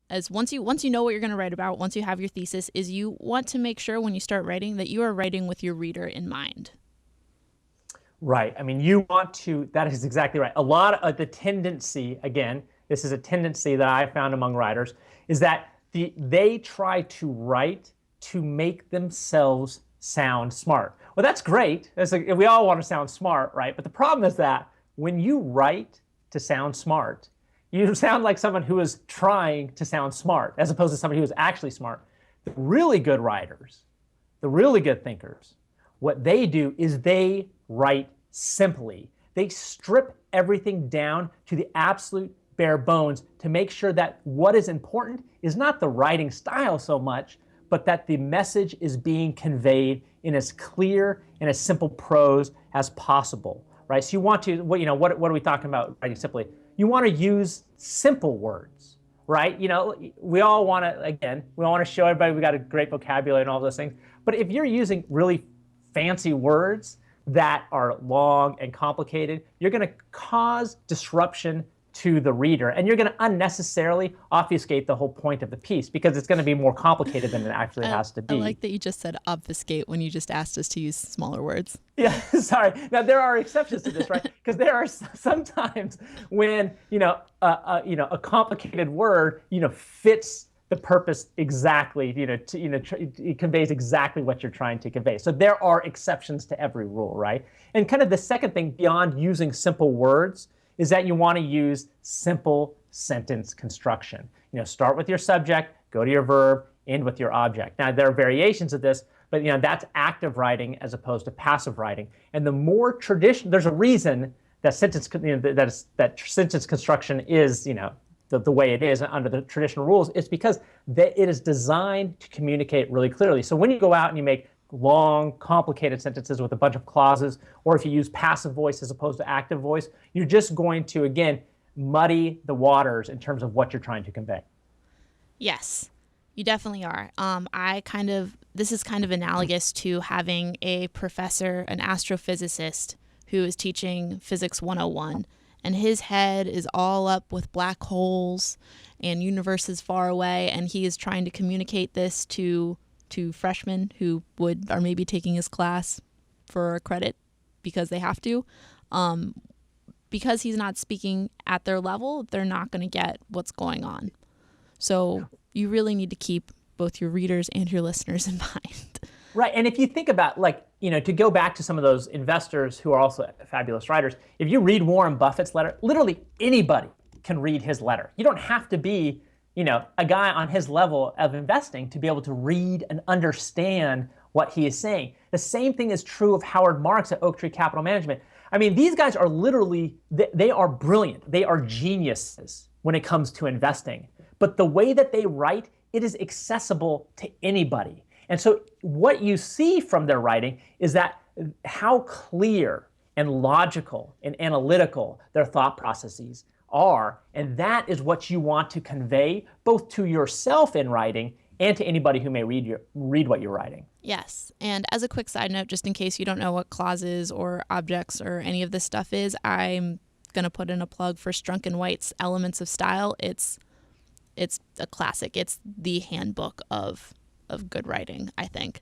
as once you know what you're going to write about, once you have your thesis, is you want to make sure when you start writing that you are writing with your reader in mind. Right. I mean, you want to, that is exactly right. A lot of the tendency, again, this is a tendency that I found among writers, is that they try to write to make themselves sound smart. Well, that's great. We all want to sound smart, right? But the problem is that when you write to sound smart, you sound like someone who is trying to sound smart as opposed to somebody who is actually smart. The really good writers, the really good thinkers, what they do is they write simply. They strip everything down to the absolute bare bones to make sure that what is important is not the writing style so much, but that the message is being conveyed in as clear and as simple prose as possible, right? So you want to, what are we talking about writing simply? You want to use simple words, right? We all want to, again, we all want to show everybody we got a great vocabulary and all those things. But if you're using really fancy words that are long and complicated, you're going to cause disruption to the reader, and you're going to unnecessarily obfuscate the whole point of the piece because it's going to be more complicated than it actually has to be. I like that you just said obfuscate when you just asked us to use smaller words. Yeah, sorry. Now there are exceptions to this, right? Because there are sometimes when a complicated word fits the purpose exactly, it conveys exactly what you're trying to convey. So there are exceptions to every rule, right? And kind of the second thing beyond using simple words is that you want to use simple sentence construction. Start with your subject, go to your verb, end with your object. Now, there are variations of this, but that's active writing as opposed to passive writing. And the more traditional, there's a reason that sentence construction is, the way it is under the traditional rules. It's because it is designed to communicate really clearly. So when you go out and you make long, complicated sentences with a bunch of clauses, or if you use passive voice as opposed to active voice, you're just going to, again, muddy the waters in terms of what you're trying to convey. Yes, you definitely are. This is kind of analogous to having a professor, an astrophysicist, who is teaching Physics 101, and his head is all up with black holes and universes far away, and he is trying to communicate this to freshmen who are maybe taking his class for a credit because they have to. Because he's not speaking at their level, they're not going to get what's going on. So you really need to keep both your readers and your listeners in mind. Right, and if you think about, to go back to some of those investors who are also fabulous writers, if you read Warren Buffett's letter, literally anybody can read his letter. You don't have to be a guy on his level of investing to be able to read and understand what he is saying. The same thing is true of Howard Marks at Oaktree Capital Management. I mean, these guys are literally, they are brilliant. They are geniuses when it comes to investing. But the way that they write, it is accessible to anybody. And so what you see from their writing is that how clear and logical and analytical their thought processes are, and that is what you want to convey both to yourself in writing and to anybody who may read what you're writing. Yes, and as a quick side note, just in case you don't know what clauses or objects or any of this stuff is, I'm going to put in a plug for Strunk and White's Elements of Style. It's a classic. It's the handbook of good writing, I think.